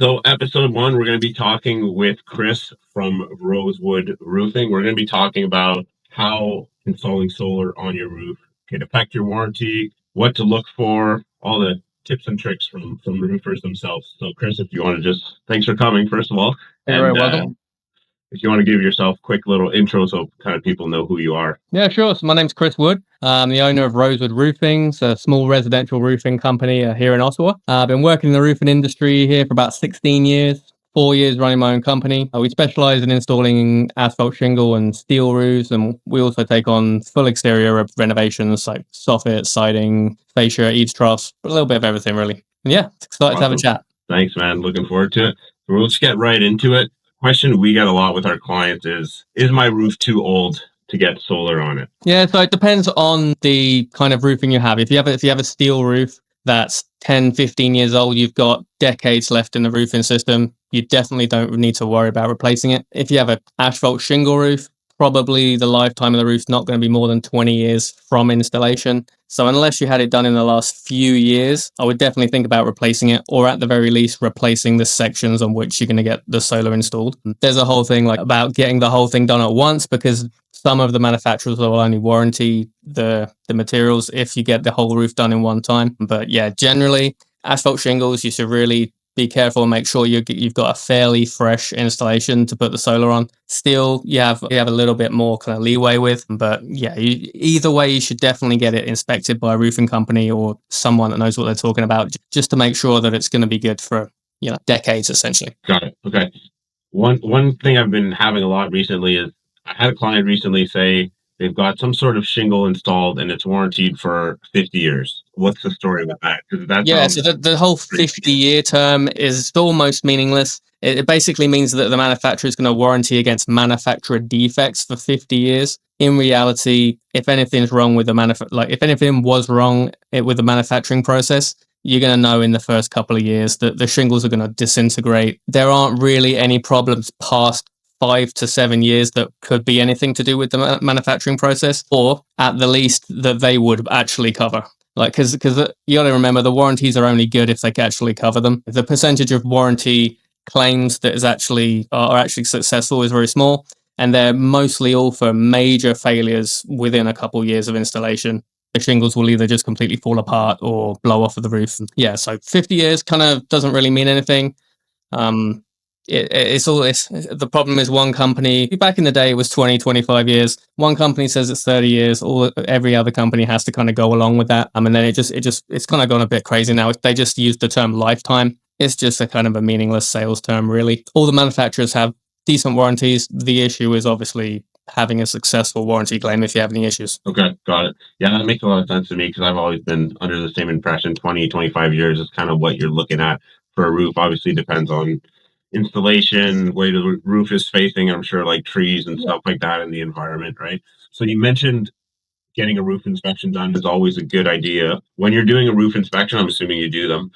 So, episode one, we're going to be talking with Chris from Rosewood Roofing. We're going to be talking about how installing solar on your roof can affect your warranty, what to look for, all the tips and tricks from the roofers themselves. So, Chris, if you want to just thanks for coming, first of all, You're very and welcome. if you want to give yourself a quick little intro so kind of people know who you are. Yeah, sure. So my name's Chris Wood. I'm the owner of Rosewood Roofing, it's a small residential roofing company here in Ottawa. I've been working in the roofing industry here for about 16 years, 4 years running my own company. We specialize in installing asphalt shingle and steel roofs, and we also take on full exterior renovations like soffit, siding, fascia, eaves troughs, a little bit of everything really. And yeah, excited to have a Awesome. chat. Thanks, man. Looking forward to it. So we'll just get right into it. Question we get a lot with our clients is my roof too old to get solar on it? Yeah, so it depends on the kind of roofing you have. If you have a steel roof that's 10, 15 years old, you've got decades left in the roofing system. You definitely don't need to worry about replacing it. If you have an asphalt shingle roof, probably the lifetime of the roof's not going to be more than 20 years from installation. So unless you had it done in the last few years, I would definitely think about replacing it, or at the very least replacing the sections on which you're going to get the solar installed. There's a whole thing like about getting the whole thing done at once, because some of the manufacturers will only warranty the materials if you get the whole roof done in one time. But yeah, generally asphalt shingles, you should really be careful and make sure you've got a fairly fresh installation to put the solar on. Steel, you have a little bit more kind of leeway with, but yeah, either way, you should definitely get it inspected by a roofing company or someone that knows what they're talking about, just to make sure that it's going to be good for decades essentially. Got it. Okay. One thing I've been having a lot recently is I had a client recently say they've got some sort of shingle installed and it's warranted for 50 years. What's the story with that? Because that Yeah, so sounds the whole pretty. 50-year term is almost meaningless. It basically means that the manufacturer is going to warranty against manufacturer defects for 50 years. In reality, if anything's wrong with if anything was wrong with the manufacturing process, you're going to know in the first couple of years that the shingles are going to disintegrate. There aren't really any problems past 5 to 7 years that could be anything to do with the manufacturing process, or at the least that they would actually cover. Like, because you got to remember, the warranties are only good if they can actually cover them. The percentage of warranty claims that are actually successful is very small, and they're mostly all for major failures within a couple years of installation. The shingles will either just completely fall apart or blow off of the roof. Yeah, so 50 years kind of doesn't really mean anything. Um, it's the problem is one company back in the day it was 20, 25 years. One company says it's 30 years. Every other company has to kind of go along with that. And then it's kind of gone a bit crazy now. They just use the term lifetime. It's just a kind of a meaningless sales term, really. All the manufacturers have decent warranties. The issue is obviously having a successful warranty claim if you have any issues. Okay, got it. Yeah, that makes a lot of sense to me because I've always been under the same impression 20, 25 years is kind of what you're looking at for a roof. Obviously depends on installation, where the roof is facing, I'm sure like trees and stuff like that in the environment, right? So you mentioned getting a roof inspection done is always a good idea. When you're doing a roof inspection, I'm assuming you do them.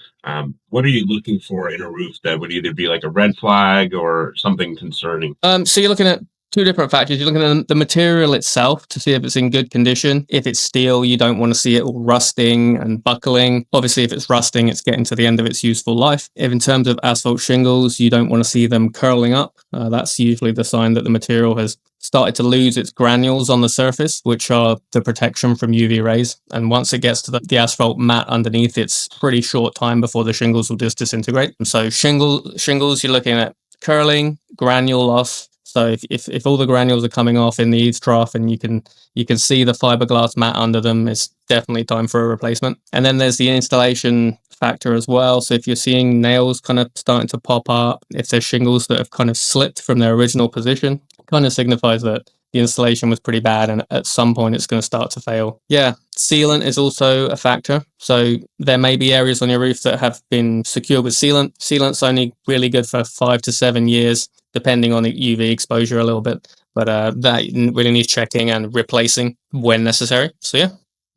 What are you looking for in a roof that would either be like a red flag or something concerning? So you're looking at two different factors. You're looking at the material itself to see if it's in good condition. If it's steel, you don't want to see it all rusting and buckling. Obviously, if it's rusting, it's getting to the end of its useful life. If in terms of asphalt shingles, you don't want to see them curling up. That's usually the sign that the material has started to lose its granules on the surface, which are the protection from UV rays. And once it gets to the asphalt mat underneath, it's pretty short time before the shingles will just disintegrate. And so shingles, you're looking at curling, granule loss. So if all the granules are coming off in the eaves trough and you can see the fiberglass mat under them, it's definitely time for a replacement. And then there's the installation factor as well. So if you're seeing nails kind of starting to pop up, if there's shingles that have kind of slipped from their original position, it kind of signifies that the installation was pretty bad and at some point it's going to start to fail. Yeah, sealant is also a factor. So there may be areas on your roof that have been secured with sealant. Sealant's only really good for 5 to 7 years, depending on the UV exposure a little bit. But that really needs checking and replacing when necessary. So yeah.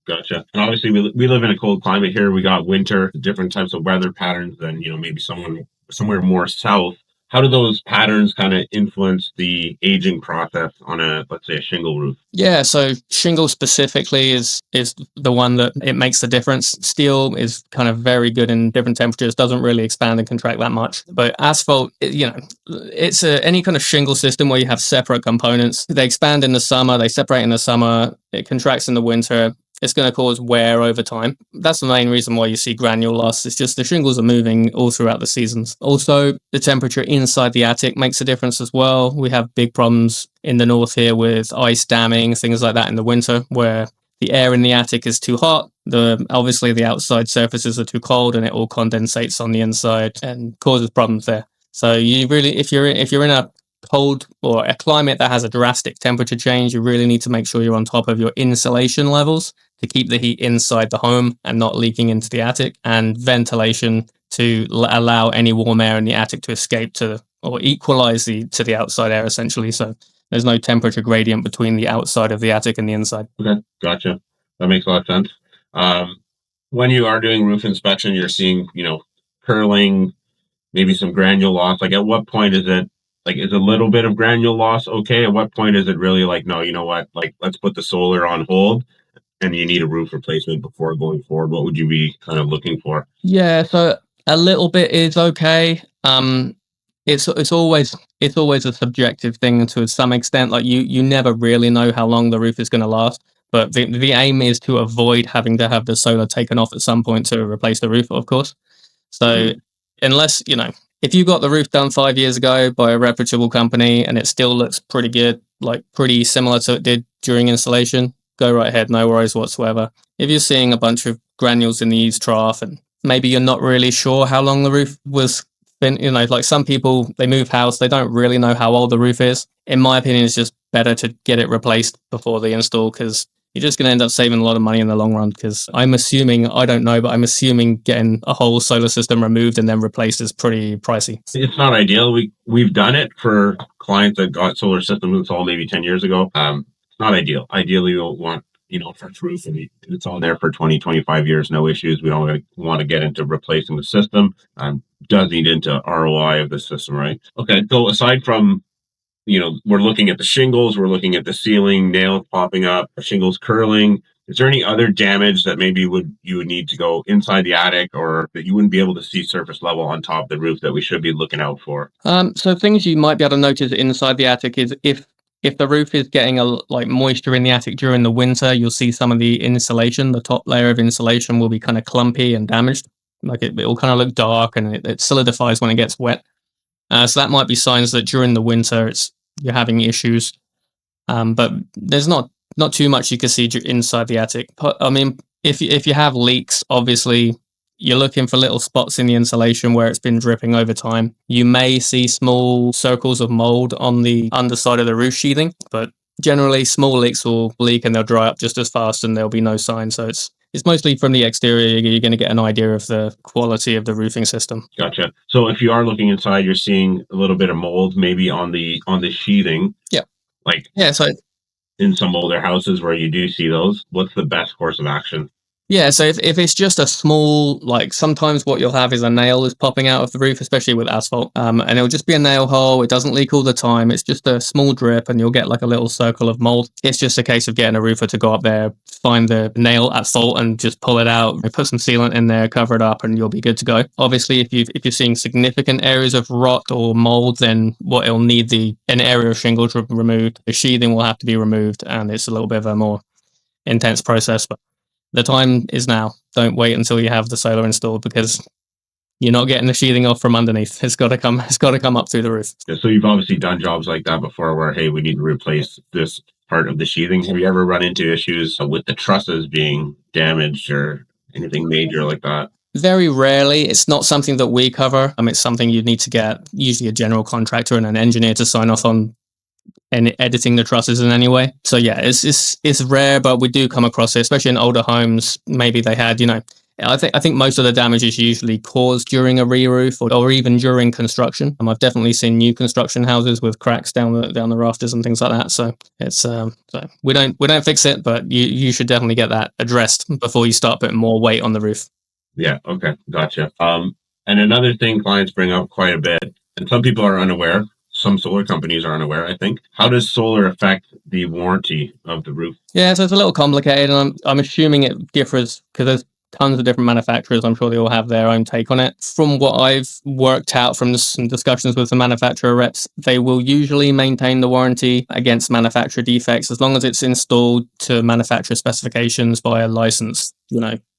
Gotcha. And obviously, we live in a cold climate here. We got winter, different types of weather patterns than maybe somewhere more south. how do those patterns kind of influence the aging process on a, let's say, a shingle roof? Yeah, so shingle specifically is the one that it makes the difference. Steel is kind of very good in different temperatures, doesn't really expand and contract that much. But asphalt, it's any kind of shingle system where you have separate components. They expand in the summer, they separate in the summer, it contracts in the winter. It's going to cause wear over time. That's the main reason why you see granule loss. It's just the shingles are moving all throughout the seasons. Also, the temperature inside the attic makes a difference as well. We have big problems in the north here with ice damming, things like that in the winter, where the air in the attic is too hot. Obviously the outside surfaces are too cold, and it all condensates on the inside and causes problems there. So you really, if you're in a cold or a climate that has a drastic temperature change, you really need to make sure you're on top of your insulation levels to keep the heat inside the home and not leaking into the attic, and ventilation to allow any warm air in the attic to escape to or equalize to the outside air essentially. So there's no temperature gradient between the outside of the attic and the inside. Okay, gotcha. That makes a lot of sense. Um, when you are doing roof inspection, you're seeing, curling, maybe some granule loss. Like, at what point is it like, is a little bit of granule loss okay? At what point is it really like, no, you know what? Like, let's put the solar on hold, and you need a roof replacement before going forward? What would you be kind of looking for? Yeah, so a little bit is okay. It's always a subjective thing to some extent. Like you never really know how long the roof is going to last. But the aim is to avoid having to have the solar taken off at some point to replace the roof, of course. So Mhm. unless, if you got the roof done 5 years ago by a reputable company and it still looks pretty good, like pretty similar to it did during installation, go right ahead, no worries whatsoever. If you're seeing a bunch of granules in the eaves trough and maybe you're not really sure how long the roof was been, like some people, they move house, they don't really know how old the roof is. In my opinion, it's just better to get it replaced before the install, because you're just going to end up saving a lot of money in the long run. Because I don't know, but I'm assuming getting a whole solar system removed and then replaced is pretty pricey. It's not ideal. We've done it for clients that got solar systems installed maybe 10 years ago. It's not ideal. Ideally, you'll want, fresh roof, and it's all there for 20, 25 years, no issues. We don't want to get into replacing the system. Does eat into ROI of the system, right? Okay. So aside from, we're looking at the shingles, we're looking at the ceiling, nails popping up, shingles curling. Is there any other damage that maybe you would need to go inside the attic, or that you wouldn't be able to see surface level on top of the roof, that we should be looking out for? So things you might be able to notice inside the attic is if the roof is getting like moisture in the attic during the winter, you'll see some of the insulation, the top layer of insulation will be kind of clumpy and damaged. Like it will kind of look dark, and it solidifies when it gets wet. So that might be signs that during the winter you're having issues. But there's not too much you can see inside the attic. I mean, if you have leaks, obviously you're looking for little spots in the insulation where it's been dripping over time. You may see small circles of mold on the underside of the roof sheathing, but generally small leaks will leak and they'll dry up just as fast and there'll be no sign. So it's mostly from the exterior you're going to get an idea of the quality of the roofing system. Gotcha. So if you are looking inside, you're seeing a little bit of mold, maybe on the sheathing. Yeah. Like, Yeah, so in some older houses where you do see those, what's the best course of action? Yeah, so if it's just a small, like sometimes what you'll have is a nail is popping out of the roof, especially with asphalt, and it'll just be a nail hole. It doesn't leak all the time. It's just a small drip, and you'll get like a little circle of mold. It's just a case of getting a roofer to go up there, find the nail at fault, and just pull it out. Put some sealant in there, cover it up, and you'll be good to go. Obviously, if you're seeing significant areas of rot or mold, then what it'll need an area of shingles removed. The sheathing will have to be removed, and it's a little bit of a more intense process, but the time is now. Don't wait until you have the solar installed, because you're not getting the sheathing off from underneath. It's got to come. It's got to come up through the roof. Yeah, so you've obviously done jobs like that before, where, hey, we need to replace this part of the sheathing. Have you ever run into issues with the trusses being damaged or anything major like that? Very rarely. It's not something that we cover. It's something you'd need to get usually a general contractor and an engineer to sign off on, and editing the trusses in any way. So yeah, it's rare, but we do come across it, especially in older homes. Maybe they had, I think most of the damage is usually caused during a re-roof, or even during construction. I've definitely seen new construction houses with cracks down the rafters and things like that. So it's so we don't fix it, but you should definitely get that addressed before you start putting more weight on the roof. Yeah. Okay. Gotcha. And another thing clients bring up quite a bit, And some people are unaware. Some solar companies are unaware, I think. How does solar affect the warranty of the roof? Yeah, so it's a little complicated, and I'm assuming it differs because there's tons of different manufacturers. I'm sure they all have their own take on it. From what I've worked out from some discussions with the manufacturer reps, they will usually maintain the warranty against manufacturer defects as long as it's installed to manufacturer specifications by a licensed,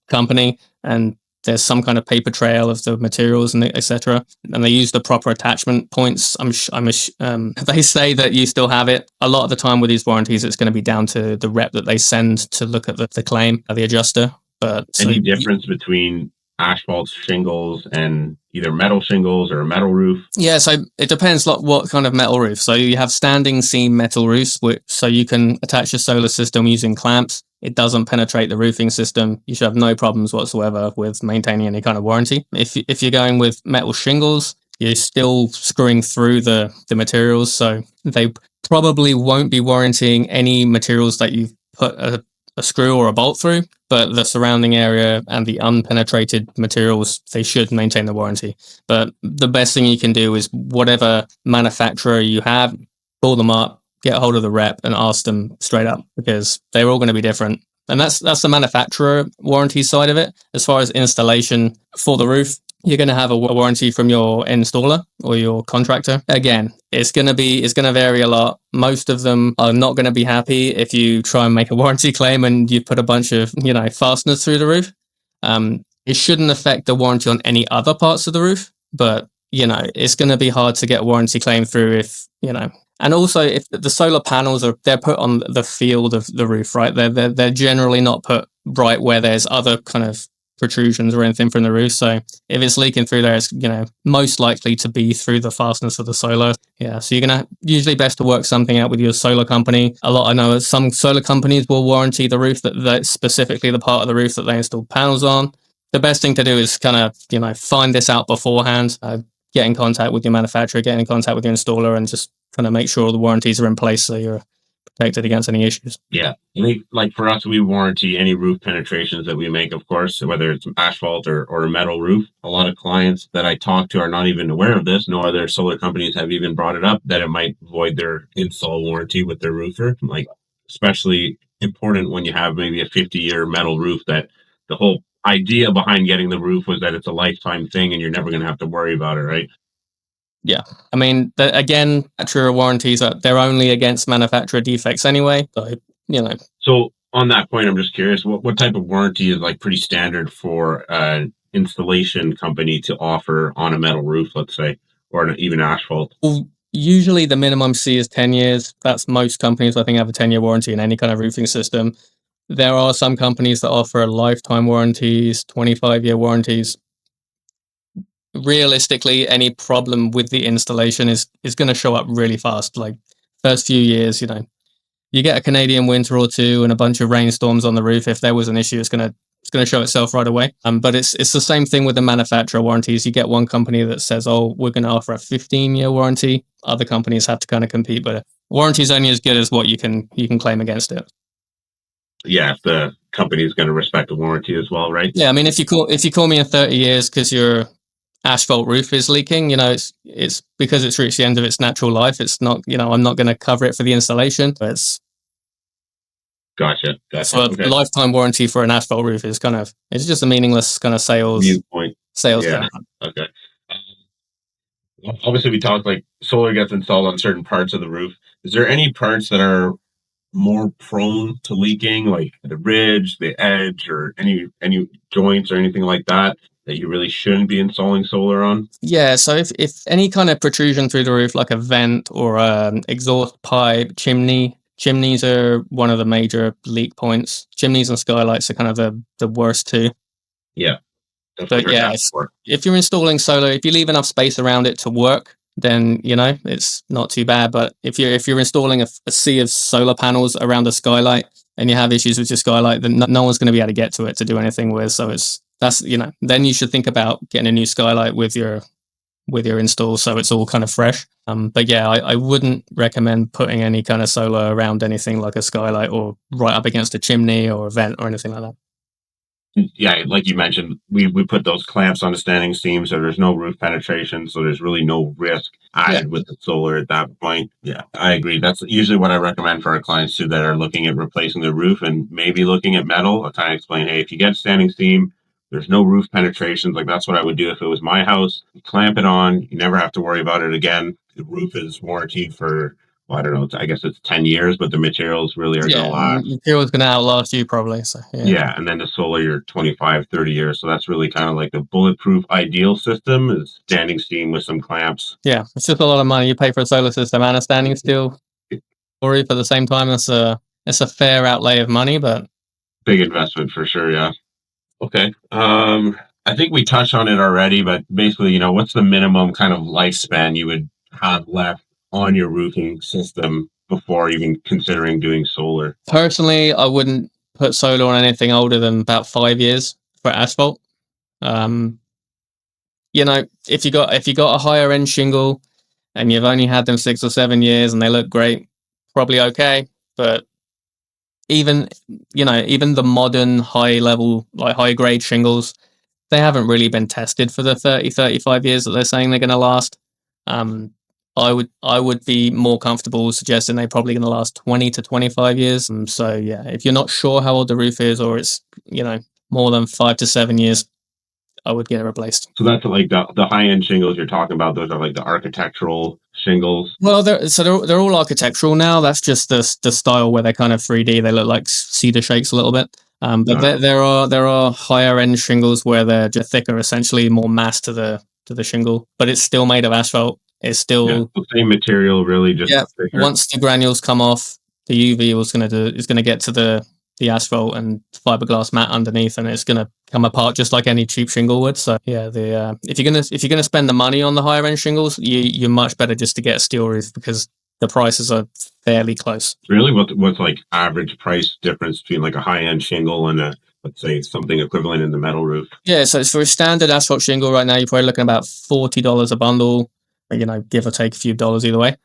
company, and there's some kind of paper trail of the materials and etc. And they use the proper attachment points. They say that you still have it. A lot of the time with these warranties, it's going to be down to the rep that they send to look at the claim, the adjuster. But so Any difference between asphalt shingles and either metal shingles or a metal roof? Yeah, so it depends what kind of metal roof. So you have standing seam metal roofs, so you can attach your solar system using clamps. It doesn't penetrate the roofing system. You should have no problems whatsoever with maintaining any kind of warranty. If you're going with metal shingles, you're still screwing through the materials, so they probably won't be warranting any materials that you've put a screw or a bolt through, but the surrounding area and the unpenetrated materials, they should maintain the warranty. But the best thing you can do is whatever manufacturer you have, call them up, get a hold of the rep and ask them straight up, because they're all going to be different. And that's the manufacturer warranty side of it. As far as installation for the roof, you're going to have a warranty from your installer or your contractor. Again, it's going to vary a lot. Most of them are not going to be happy if you try and make a warranty claim and you put a bunch of, fasteners through the roof. It shouldn't affect the warranty on any other parts of the roof, but it's going to be hard to get a warranty claim through if. And also, if the solar panels they're put on the field of the roof, right? They're generally not put right where there's other kind of protrusions or anything from the roof. So if it's leaking through there, it's most likely to be through the fasteners of the solar. Yeah, so you're gonna usually best to work something out with your solar company. I know some solar companies will warranty the roof that's specifically the part of the roof that they install panels on. The best thing to do is kind of find this out beforehand. Get in contact with your manufacturer, get in contact with your installer, and just kind of make sure all the warranties are in place so you're protected against any issues. Yeah. Like for us, we warranty any roof penetrations that we make, of course, whether it's asphalt or a metal roof. A lot of clients that I talk to are not even aware of this. No other solar companies have even brought it up that it might void their install warranty with their roofer. Like, especially important when you have maybe a 50-year metal roof, that the whole idea behind getting the roof was that it's a lifetime thing and you're never going to have to worry about it, right? Yeah. I mean, again, manufacturer warranties they're only against manufacturer defects anyway. So. So on that point, I'm just curious, what type of warranty is like pretty standard for an installation company to offer on a metal roof, let's say, or even asphalt? Well, usually the minimum C is 10 years. That's most companies, I think, have a 10-year warranty in any kind of roofing system. There are some companies that offer lifetime warranties, 25-year warranties. Realistically, any problem with the installation is going to show up really fast. Like first few years, you get a Canadian winter or two and a bunch of rainstorms on the roof. If there was an issue, it's going to show itself right away. But it's the same thing with the manufacturer warranties. You get one company that says, "Oh, we're going to offer a 15-year warranty." Other companies have to kind of compete, but warranty is only as good as what you can claim against it. Yeah, if the company is going to respect the warranty as well, right? Yeah, I mean, if you call me in 30 years because your asphalt roof is leaking, it's because it's reached the end of its natural life. It's not, I'm not going to cover it for the installation. It's Gotcha. so Okay. a lifetime warranty for an asphalt roof is it's just a meaningless kind of sales Viewpoint. Yeah. thing. Okay. Obviously, we talked like solar gets installed on certain parts of the roof. Is there any parts that are more prone to leaking, like the ridge, the edge, or any joints or anything like that that you really shouldn't be installing solar on? Yeah, so if any kind of protrusion through the roof, like a vent or exhaust pipe, chimneys are one of the major leak points. Chimneys and skylights are kind of the worst two. Yeah. But yeah, if you're installing solar, if you leave enough space around it to work, then it's not too bad. But if you're installing a sea of solar panels around a skylight and you have issues with your skylight, then no one's going to be able to get to it to do anything with. So then you should think about getting a new skylight with your install, so it's all kind of fresh. But yeah, I wouldn't recommend putting any kind of solar around anything like a skylight or right up against a chimney or a vent or anything like that. Yeah, like you mentioned, we put those clamps on the standing seam, so there's no roof penetration, so there's really no risk Yeah, added with the solar at that point. Yeah, I agree. That's usually what I recommend for our clients too that are looking at replacing the roof and maybe looking at metal. I'll kind of explain, hey, if you get standing seam, there's no roof penetrations. Like that's what I would do if it was my house. You clamp it on, you never have to worry about it again. The roof is warranted for, well, I don't know, I guess it's 10 years, but the materials really are going to yeah. last. Material's going to outlast you probably. So yeah. Yeah, and then the solar, you're 25, 30 years. So that's really kind of like the bulletproof ideal system is standing steam with some clamps. Yeah, it's just a lot of money you pay for a solar system and a standing steel roof at the same time. It's a fair outlay of money, but Big investment for sure, yeah. Okay. I think we touched on it already, but basically, what's the minimum kind of lifespan you would have left on your roofing system before even considering doing solar? personally, I wouldn't put solar on anything older than about 5 years for asphalt. Um, if you got a higher end shingle and you've only had them 6 or 7 years and they look great, probably okay. But even even the modern high level, like high grade shingles, they haven't really been tested for the 30, 35 years that they're saying they're going to last. Um, I would be more comfortable suggesting they're probably going to last 20 to 25 years. So yeah, if you're not sure how old the roof is or it's more than 5 to 7 years, I would get it replaced. So that's like the high end shingles you're talking about. Those are like the architectural shingles. Well, they're all architectural now. That's just the style where they're kind of 3D. They look like cedar shakes a little bit. But Uh, there are higher end shingles where they're just thicker, essentially more mass to the shingle, but it's still made of asphalt. It's yeah, still the same material, really, just yeah. thicker. Once the granules come off, the UV is gonna get to the asphalt and fiberglass mat underneath, and it's gonna come apart just like any cheap shingle would. So yeah, the if you're gonna spend the money on the higher end shingles, you're much better just to get a steel roof because the prices are fairly close. Really, what's like average price difference between like a high end shingle and a, let's say, something equivalent in the metal roof? Yeah, so for a standard asphalt shingle right now, you're probably looking at about $40 a bundle, give or take a few dollars either way.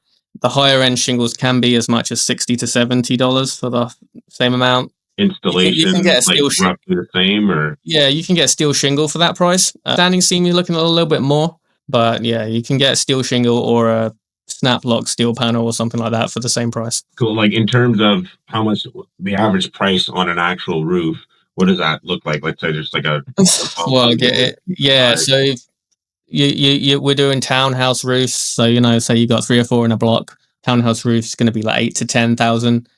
The higher end shingles can be as much as $60 to $70 for the same amount. You can Installation, get a like steel roughly the same, or yeah, you can get a steel shingle for that price. Standing seam, you're looking at a little bit more, but yeah, you can get a steel shingle or a snap lock steel panel or something like that for the same price. cool. Like in terms of how much the average price on an actual roof, what does that look like? Let's say just like a Well, I bump get it. Yeah, size. so we're doing townhouse roofs. So say you got three or four in a block. Townhouse roofs going to be like 8 to 10,000.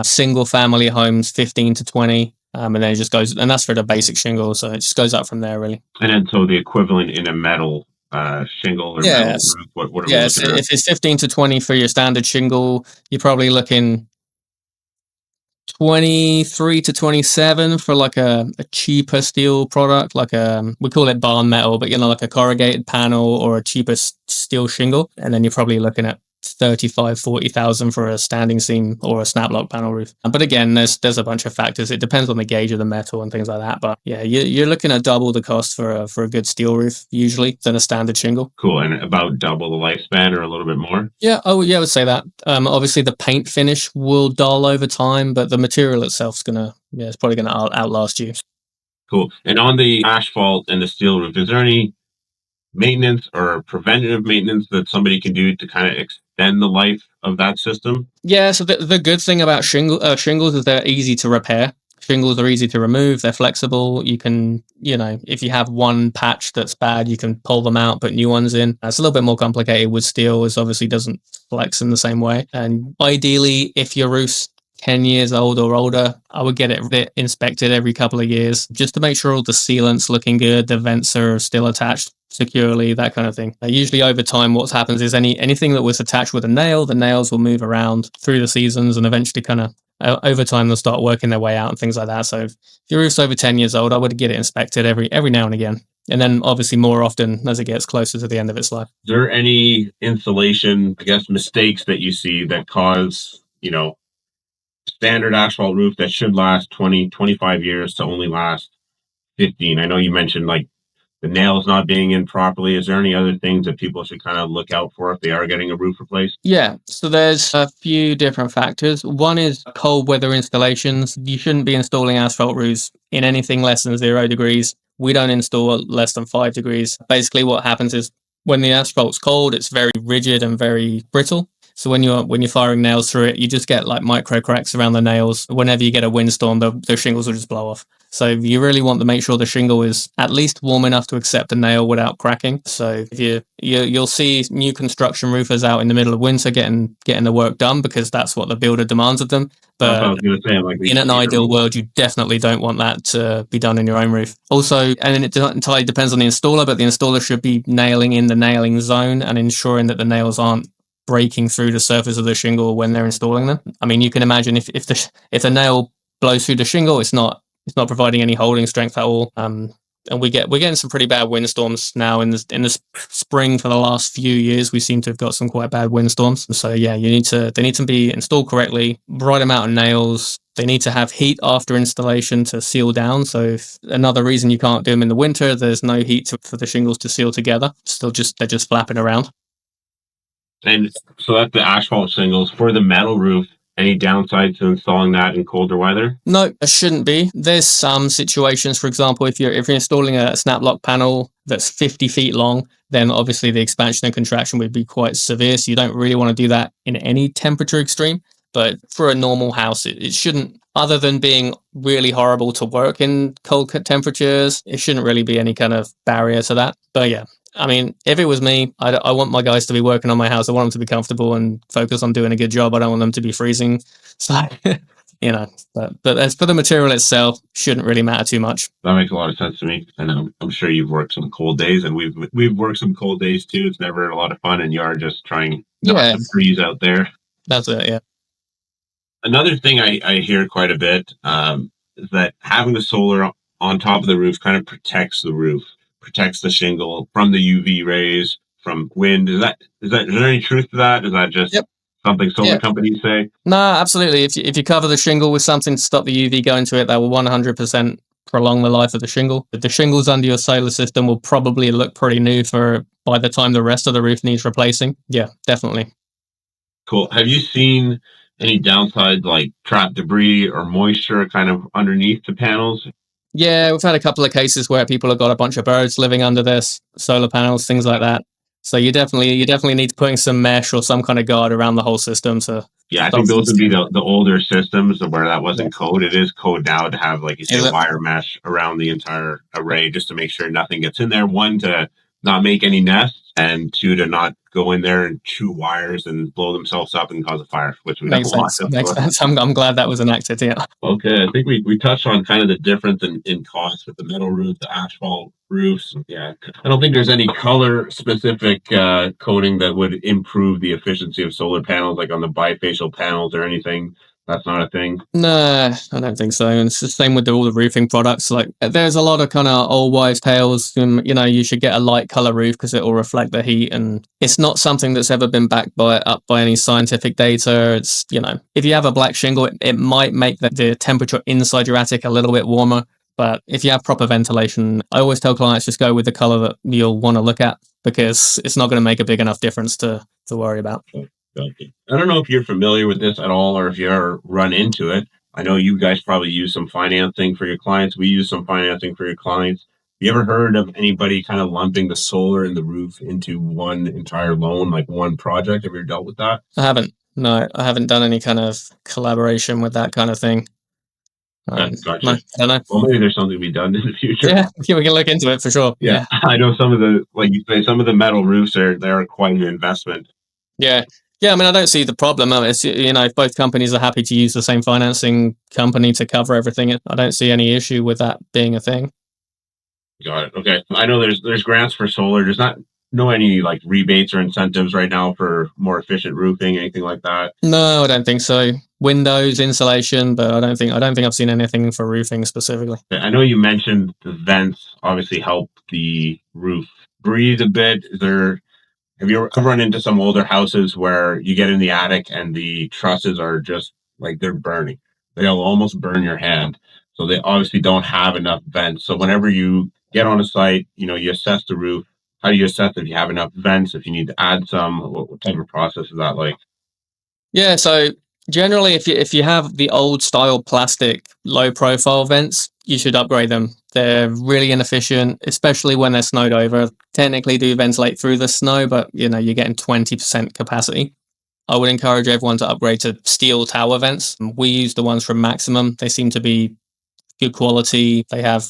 Single family homes 15 to 20, and then it just goes, and that's for the basic shingle. So it just goes up from there, really. And then so the equivalent in a metal shingle or metal Yes. roof, what are we Yes, looking at? if it's 15 to 20 for your standard shingle, you're probably looking 23 to 27 for like a cheaper steel product, like we call it barn metal, but like a corrugated panel or a cheaper steel shingle, and then you're probably looking at 35, 40,000 for a standing seam or a snap lock panel roof. But again, there's a bunch of factors. It depends on the gauge of the metal and things like that. But yeah, you're looking at double the cost for a good steel roof usually than a standard shingle. Cool, and about double the lifespan or a little bit more. Yeah, yeah, I would say that. Obviously, the paint finish will dull over time, but the material itself's it's probably gonna outlast you. Cool. And on the asphalt and the steel roof, is there any maintenance or preventative maintenance that somebody can do to kind of extend the life of that system? Yeah, so the good thing about shingles is they're easy to repair. Shingles are easy to remove. They're flexible. You can, if you have one patch that's bad, you can pull them out, put new ones in. It's a little bit more complicated with steel, as obviously doesn't flex in the same way. And ideally, if your roof's 10 years old or older, I would get it inspected every couple of years just to make sure all the sealant's looking good, the vents are still attached securely, that kind of thing. Usually over time, what happens is anything that was attached with a nail, the nails will move around through the seasons and eventually kind of over time they'll start working their way out and things like that. So if your roof's over 10 years old, I would get it inspected every now and again. And then obviously more often as it gets closer to the end of its life. Is there any installation, I guess, mistakes that you see that cause, standard asphalt roof that should last 20, 25 years to only last 15? I know you mentioned like the nails not being in properly? Is there any other things that people should kind of look out for if they are getting a roof replaced? Yeah, so there's a few different factors. One is cold weather installations. You shouldn't be installing asphalt roofs in anything less than 0 degrees. We don't install less than 5 degrees. Basically, what happens is when the asphalt's cold, it's very rigid and very brittle. So when you're firing nails through it, you just get like micro cracks around the nails. Whenever you get a windstorm, the shingles will just blow off. So you really want to make sure the shingle is at least warm enough to accept a nail without cracking. So if you'll see new construction roofers out in the middle of winter getting the work done because that's what the builder demands of them. That's what I But was going to say. I'm like, in an ideal world, you definitely don't want that to be done in your own roof. Also, and it entirely depends on the installer, but the installer should be nailing in the nailing zone and ensuring that the nails aren't breaking through the surface of the shingle when they're installing them. I mean, you can imagine if the nail blows through the shingle, it's not providing any holding strength at all. And we're getting some pretty bad windstorms now in the spring. For the last few years, we seem to have got some quite bad windstorms. So yeah, they need to be installed correctly, right amount of nails. They need to have heat after installation to seal down. So if another reason you can't do them in the winter, there's no heat for the shingles to seal together. They're just flapping around. And so that's the asphalt shingles. For the metal roof, any downside to installing that in colder weather? No, there shouldn't be. There's some situations, for example, if you're installing a snap lock panel that's 50 feet long, then obviously the expansion and contraction would be quite severe. So you don't really want to do that in any temperature extreme. But for a normal house, it shouldn't, other than being really horrible to work in cold temperatures, it shouldn't really be any kind of barrier to that. But yeah, I mean, if it was me, I want my guys to be working on my house. I want them to be comfortable and focus on doing a good job. I don't want them to be freezing. So, you know, but as for the material itself, shouldn't really matter too much. That makes a lot of sense to me. And I'm sure you've worked some cold days, and we've worked some cold days too. It's never a lot of fun, and you are just trying not Yeah, to freeze out there. that's it. Yeah. Another thing I hear quite a bit is that having the solar on top of the roof kind of protects the roof, protects the shingle from the UV rays, from wind. Is there any truth to that? Is that just Yep. something solar Yeah. companies say? No, absolutely. If you cover the shingle with something to stop the UV going to it, that will 100% prolong the life of the shingle. The shingles under your solar system will probably look pretty new for by the time the rest of the roof needs replacing. Yeah, definitely. Cool. Have you seen any downsides like trapped debris or moisture kind of underneath the panels? Yeah, we've had a couple of cases where people have got a bunch of birds living under their solar panels, things like that. So you definitely need to put in some mesh or some kind of guard around the whole system to Yeah, I stop think those things would be getting. the older systems where that Yeah. wasn't code. It is code now to have, like you say, Is it? wire mesh around the entire array just to make sure nothing gets in there. One, to not make any nests, and two, to not go in there and chew wires and blow themselves up and cause a fire, which we don't Makes want, sense. of Makes course. sense. I'm glad that was enacted. Yeah. Okay, I think we touched on kind of the difference in cost with the metal roof, the asphalt roofs. Yeah, I don't think there's any color specific coating that would improve the efficiency of solar panels, like on the bifacial panels or anything. That's not a thing. No, I don't think so. And it's the same with all the roofing products. Like, there's a lot of kind of old wives' tales. You should get a light color roof because it will reflect the heat, and it's not something that's ever been backed up by any scientific data. It's if you have a black shingle, it might make the temperature inside your attic a little bit warmer. But if you have proper ventilation, I always tell clients just go with the color that you'll want to look at because it's not going to make a big enough difference to worry about. Okay. I don't know if you're familiar with this at all or if you ever run into it. I know you guys probably use some financing for your clients. We use some financing for your clients. You ever heard of anybody kind of lumping the solar and the roof into one entire loan, like one project? Have you ever dealt with that? I haven't. No, I haven't done any kind of collaboration with that kind of thing. Okay, No, gotcha. I don't know. Well, maybe there's something to be done in the future. Yeah, yeah, we can look into it for sure. Yeah, Yeah, I know some of the, like you say, some of the metal roofs are they're quite an investment. yeah, yeah. I mean, I don't see the problem. It's if both companies are happy to use the same financing company to cover everything, I don't see any issue with that being a thing. Got it. Okay. I know there's grants for solar. There's not no any like rebates or incentives right now for more efficient roofing, anything like that. No, I don't think so. Windows insulation, but I don't think I've seen anything for roofing specifically. I know you mentioned the vents obviously help the roof breathe a bit. Is there have you ever run into some older houses where you get in the attic and the trusses are just like they're burning? They'll almost burn your hand. So they obviously don't have enough vents. So whenever you get on a site, you assess the roof. How do you assess if you have enough vents, if you need to add some? What type of process is that like? Yeah, so generally, if you have the old style plastic low profile vents, you should upgrade them. They're really inefficient, especially when they're snowed over. Technically, do ventilate through the snow, but you're getting 20% capacity. I would encourage everyone to upgrade to steel tower vents. We use the ones from Maximum. They seem to be good quality. They have,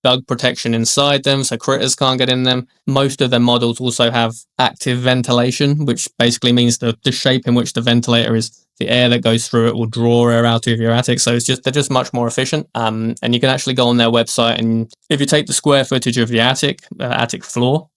bug protection inside them so critters can't get in them. Most of their models also have active ventilation, which basically means the shape in which the ventilator is, the air that goes through it will draw air out of your attic. So they're just much more efficient. And you can actually go on their website, and if you take the square footage of the attic floor,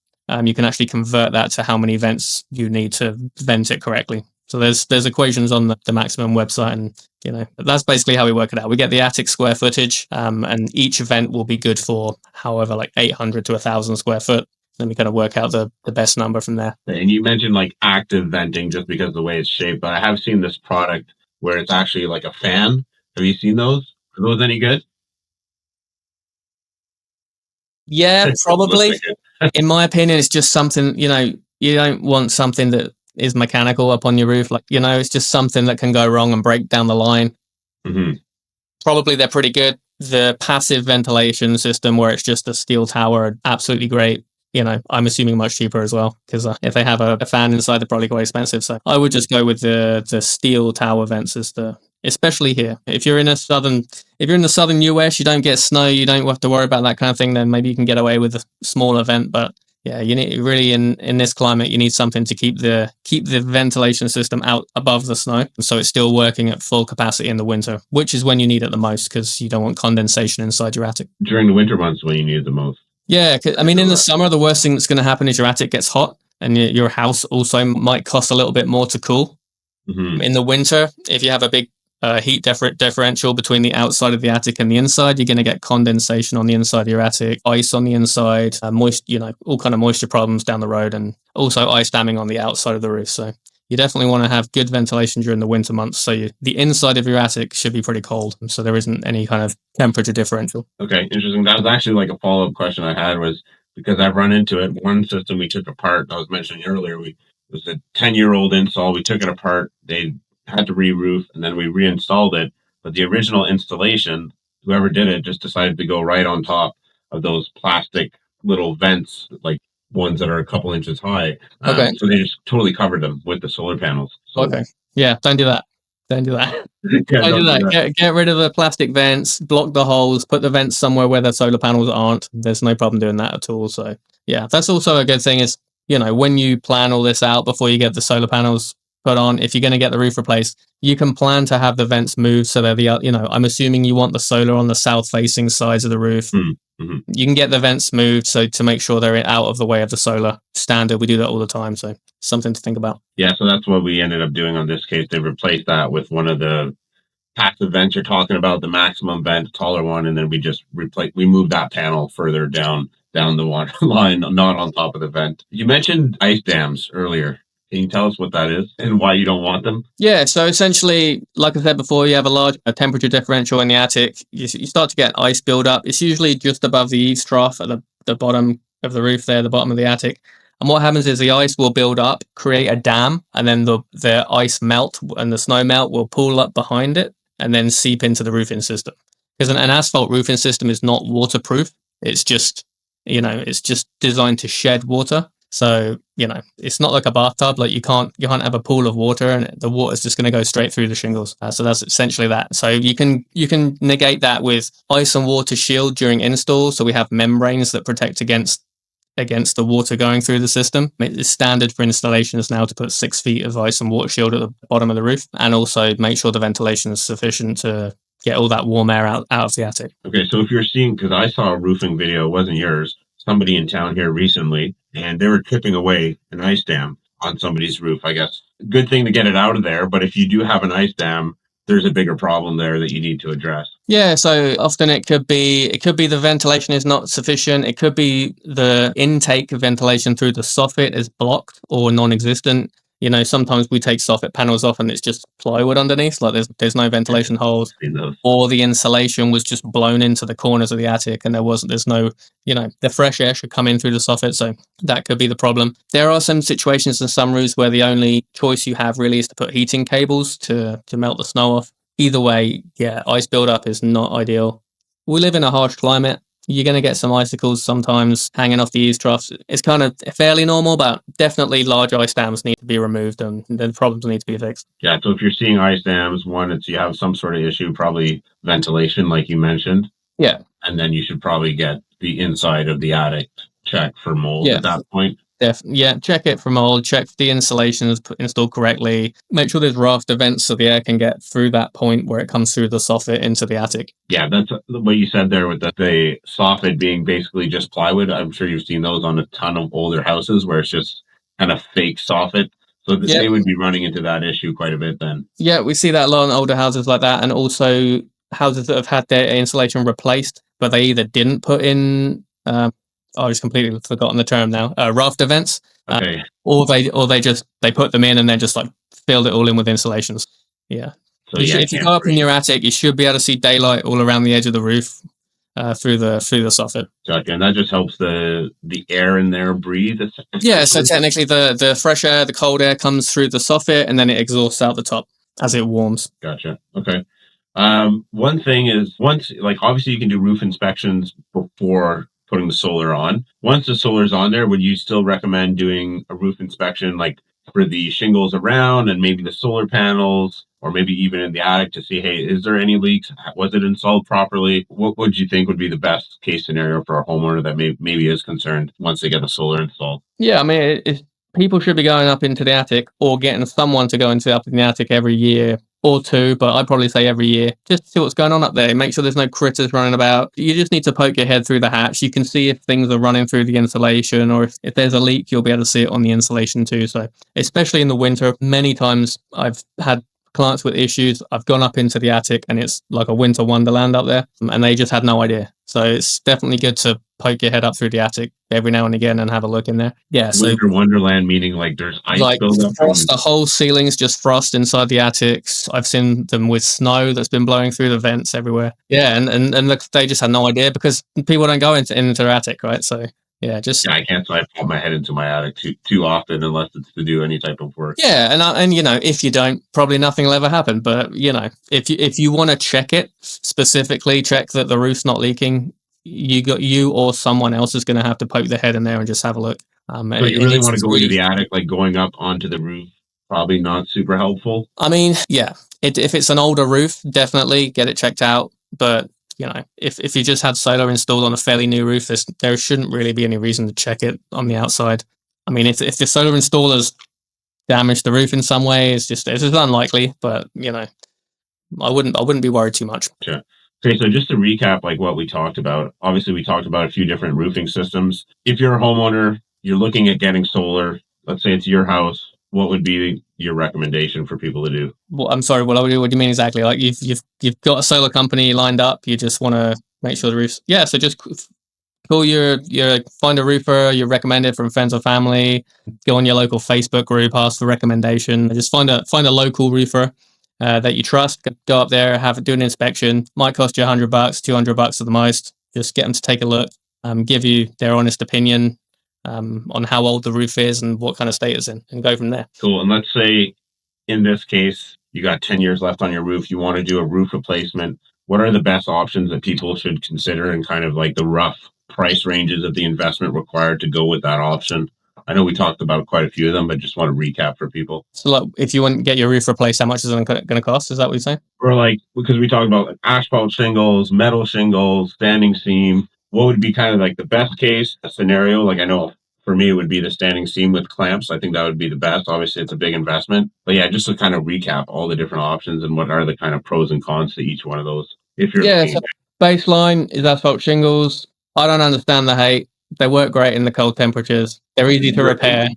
you can actually convert that to how many vents you need to vent it correctly. So there's equations on the Maximum website, and that's basically how we work it out. We get the attic square footage, and each vent will be good for however, like 800 to 1,000 square foot. Then we kind of work out the best number from there. And you mentioned like active venting just because of the way it's shaped, but I have seen this product where it's actually like a fan. Have you seen those? Are those any good? Yeah, Looks probably. like it. In my opinion, it's just something, you don't want something that is mechanical up on your roof. Like, it's just something that can go wrong and break down the line. Mm-hmm. Probably they're pretty good. The passive ventilation system, where it's just a steel tower, absolutely great. I'm assuming much cheaper as well, because if they have a fan inside, they're probably quite expensive. So I would just go with the steel tower vents as especially here. If you're in the southern US, you don't get snow, you don't have to worry about that kind of thing. Then maybe you can get away with a smaller vent, but yeah, you need really in this climate, you need something to keep the ventilation system out above the snow, so it's still working at full capacity in the winter, which is when you need it the most, because you don't want condensation inside your attic During the winter months when you need it the most. Yeah, I mean, in the summer, the worst thing that's going to happen is your attic gets hot, and your house also might cost a little bit more to cool. Mm-hmm. In the winter, if you have a big heat differential between the outside of the attic and the inside, you're going to get condensation on the inside of your attic, ice on the inside, all kind of moisture problems down the road, and also ice damming on the outside of the roof. So you definitely want to have good ventilation during the winter months. So the inside of your attic should be pretty cold, so there isn't any kind of temperature differential. Okay, interesting. That was actually like a follow-up question I had, was because I've run into it. One system we took apart, I was mentioning earlier, it was a 10-year-old install. We took it apart. They had to re-roof, and then we reinstalled it. But the original installation, whoever did it just decided to go right on top of those plastic little vents, like ones that are a couple inches high. Okay. So they just totally covered them with the solar panels. So, Okay. Yeah, don't do that. Don't do that. yeah, Don't do don't do that. that. Get rid of the plastic vents, block the holes, put the vents somewhere where the solar panels aren't. There's no problem doing that at all. So yeah, that's also a good thing is, when you plan all this out before you get the solar panels put on, if you're going to get the roof replaced, you can plan to have the vents moved so they're I'm assuming you want the solar on the south facing sides of the roof. Mm-hmm. You can get the vents moved so to make sure they're out of the way of the solar. Standard, we do that all the time. So something to think about. Yeah, so that's what we ended up doing on this case. They replaced that with one of the passive vents you're talking about, the Maximum vent, taller one, and then we moved that panel further down the water line, not on top of the vent. You mentioned ice dams earlier. Can you tell us what that is and why you don't want them? Yeah, so essentially, like I said before, you have a large temperature differential in the attic. You start to get ice buildup. It's usually just above the eaves trough at the bottom of the roof there, the bottom of the attic. And what happens is the ice will build up, create a dam, and then the ice melt and the snow melt will pool up behind it and then seep into the roofing system. Because an asphalt roofing system is not waterproof. It's just, it's just designed to shed water. So, it's not like a bathtub. Like you can't have a pool of water and the water's just going to go straight through the shingles. So that's essentially that. So you can negate that with ice and water shield during install. So we have membranes that protect against the water going through the system. It's standard for installations now to put 6 feet of ice and water shield at the bottom of the roof, and also make sure the ventilation is sufficient to get all that warm air out of the attic. Okay, so if you're seeing, because I saw a roofing video, it wasn't yours, somebody in town here recently, and they were chipping away an ice dam on somebody's roof, I guess. Good thing to get it out of there, but if you do have an ice dam, there's a bigger problem there that you need to address. Yeah, so often it could be the ventilation is not sufficient. It could be the intake ventilation through the soffit is blocked or non-existent. You know, sometimes we take soffit panels off and it's just plywood underneath, like there's no ventilation holes, Seen those. or the insulation was just blown into the corners of the attic and there's no, you know, the fresh air should come in through the soffit, so that could be the problem. There are some situations in some roofs where the only choice you have really is to put heating cables to melt the snow off. Either way, yeah, ice buildup is not ideal. We live in a harsh climate. You're going to get some icicles sometimes hanging off the eaves troughs. It's kind of fairly normal, but definitely large ice dams need to be removed and the problems need to be fixed. Yeah, so if you're seeing ice dams, one, it's you have some sort of issue, probably ventilation, like you mentioned. Yeah. And then you should probably get the inside of the attic checked for mold Yeah. at that point. Yeah, check it for mold, check the insulation is installed correctly, make sure there's rafter vents so the air can get through that point where it comes through the soffit into the attic. Yeah, that's what you said there with the soffit being basically just plywood. I'm sure you've seen those on a ton of older houses where it's just kind of fake soffit. So they would be running into that issue quite a bit then. Yeah, we see that a lot in older houses like that, and also houses that have had their insulation replaced, but they either didn't put in. I just completely forgotten the term now. Rafter vents, Okay. or they just they put them in and then just like filled it all in with insulations. Yeah. So If you go up in your attic, you should be able to see daylight all around the edge of the roof through the soffit. Gotcha. And that just helps the air in there breathe. Yeah, so technically the fresh air, the cold air comes through the soffit and then it exhausts out the top as it warms. Gotcha. Okay. One thing is once, like, obviously you can do roof inspections before putting the solar on. Once the solar's on there, would you still recommend doing a roof inspection, like for the shingles around and maybe the solar panels, or maybe even in the attic to see, hey, is there any leaks? Was it installed properly? What would you think would be the best case scenario for a homeowner that maybe is concerned once they get the solar installed? Yeah, I mean, people should be going up into the attic or getting someone to go up in the attic every year or two, but I'd probably say every year, just to see what's going on up there. Make sure there's no critters running about. You just need to poke your head through the hatch. You can see if things are running through the insulation, or if there's a leak, you'll be able to see it on the insulation too. So, especially in the winter, many times I've had clients with issues. I've gone up into the attic and it's like a winter wonderland up there, and they just had no idea. So it's definitely good to poke your head up through the attic every now and again and have a look in there. Yeah, so winter wonderland meaning like there's ice like buildup. frost, the whole ceiling's just frost inside the attics. I've seen them with snow that's been blowing through the vents everywhere. Yeah, and they just had no idea because people don't go into their attic, right? So yeah, I can't. So I pop my head into my attic too often unless it's to do any type of work. Yeah, and you know, if you don't, probably nothing will ever happen. But you know, if you want to check it specifically, check that the roof's not leaking. You or someone else is going to have to poke their head in there and just have a look. So you really want to go into the attic, like going up onto the roof, probably not super helpful. I mean, yeah, if it's an older roof, definitely get it checked out. But you know, if you just had solar installed on a fairly new roof, there shouldn't really be any reason to check it on the outside. I mean, if the solar installers damage the roof in some way, it's just unlikely. But you know, I wouldn't be worried too much. Yeah. Okay, so just to recap, like what we talked about, obviously we talked about a few different roofing systems. If you're a homeowner, you're looking at getting solar, let's say it's your house, what would be your recommendation for people to do? Well, I'm sorry, what do you mean exactly? Like you've got a solar company lined up, you just want to make sure the roof's... Yeah, so just call your find a roofer you recommended from friends or family, go on your local Facebook group, ask for recommendation, just find a local roofer that you trust, go up there, do an inspection. Might cost you $100, $200 at the most. Just get them to take a look, give you their honest opinion on how old the roof is and what kind of state it's in, and go from there. Cool. And let's say in this case, you got 10 years left on your roof, you want to do a roof replacement. What are the best options that people should consider, and kind of like the rough price ranges of the investment required to go with that option? I know we talked about quite a few of them, but just want to recap for people. So, like, if you want to get your roof replaced, how much is it going to cost? Is that what you're saying? Or like, because we talked about like asphalt shingles, metal shingles, standing seam. What would be kind of like the best case scenario? Like, I know for me, it would be the standing seam with clamps. I think that would be the best. Obviously, it's a big investment. But yeah, just to kind of recap all the different options and what are the kind of pros and cons to each one of those. If you're so baseline is asphalt shingles. I don't understand the hate. They work great in the cold temperatures. They're easy to repair.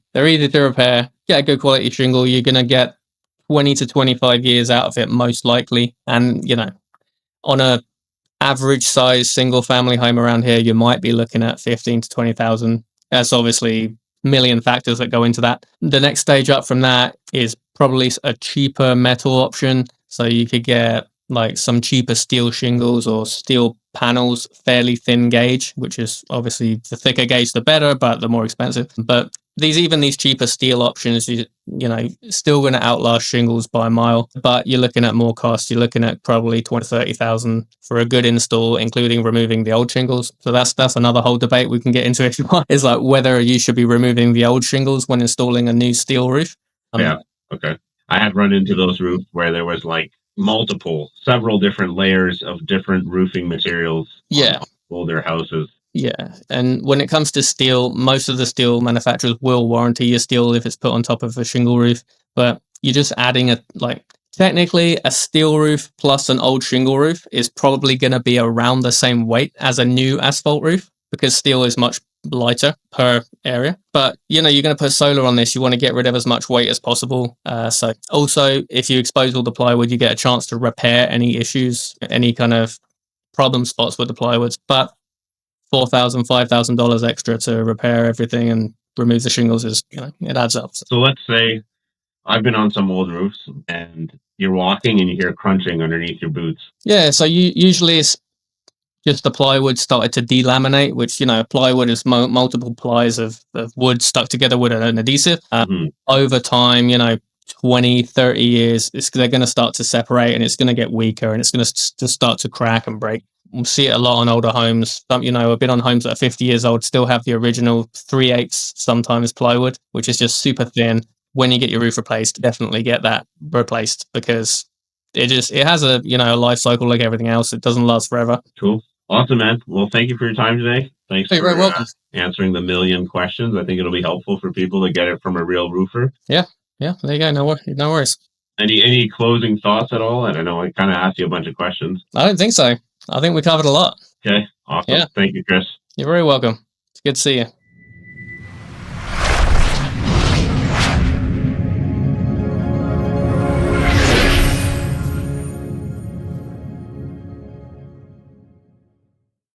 Get a good quality shingle. You're going to get 20 to 25 years out of it, most likely. And, you know, on a average size single family home around here, you might be looking at 15 to 20,000. That's obviously million factors that go into that. The next stage up from that is probably a cheaper metal option. So you could get like some cheaper steel shingles or steel panels, fairly thin gauge, which is obviously the thicker gauge the better, but the more expensive. But these cheaper steel options, still going to outlast shingles by a mile, but you're looking at more cost. You're looking at probably 20,000-30,000 for a good install, including removing the old shingles. So that's another whole debate we can get into if you want. Is like whether you should be removing the old shingles when installing a new steel roof. Yeah. Okay. I had run into those roofs where there was like several different layers of different roofing materials Yeah. on older houses. Yeah, and when it comes to steel, most of the steel manufacturers will warranty your steel if it's put on top of a shingle roof, but you're just adding technically a steel roof plus an old shingle roof is probably going to be around the same weight as a new asphalt roof because steel is much lighter per area. But you're going to put solar on this, you want to get rid of as much weight as possible. So also, if you expose all the plywood, you get a chance to repair any issues, any kind of problem spots with the plywoods. But $4,000, $5,000 extra to repair everything and remove the shingles is, it adds up. So let's say I've been on some old roofs and you're walking and you hear crunching underneath your boots. Yeah, so usually it's just the plywood started to delaminate, which, plywood is multiple plies of wood stuck together with an adhesive. Over time, 20, 30 years, they're going to start to separate and it's going to get weaker and it's going to start to crack and break. We'll see it a lot on older homes. I've been on homes that are 50 years old, still have the original 3/8 sometimes plywood, which is just super thin. When you get your roof replaced, definitely get that replaced because it has a life cycle like everything else. It doesn't last forever. Cool. Awesome, man. Well, thank you for your time today. Thanks You're for very welcome. answering the million questions. I think it'll be helpful for people to get it from a real roofer. Yeah. There you go. No worries. Any closing thoughts at all? And I know I kind of asked you a bunch of questions. I don't think so. I think we covered a lot. Okay. Awesome. Yeah. Thank you, Chris. You're very welcome. It's good to see you.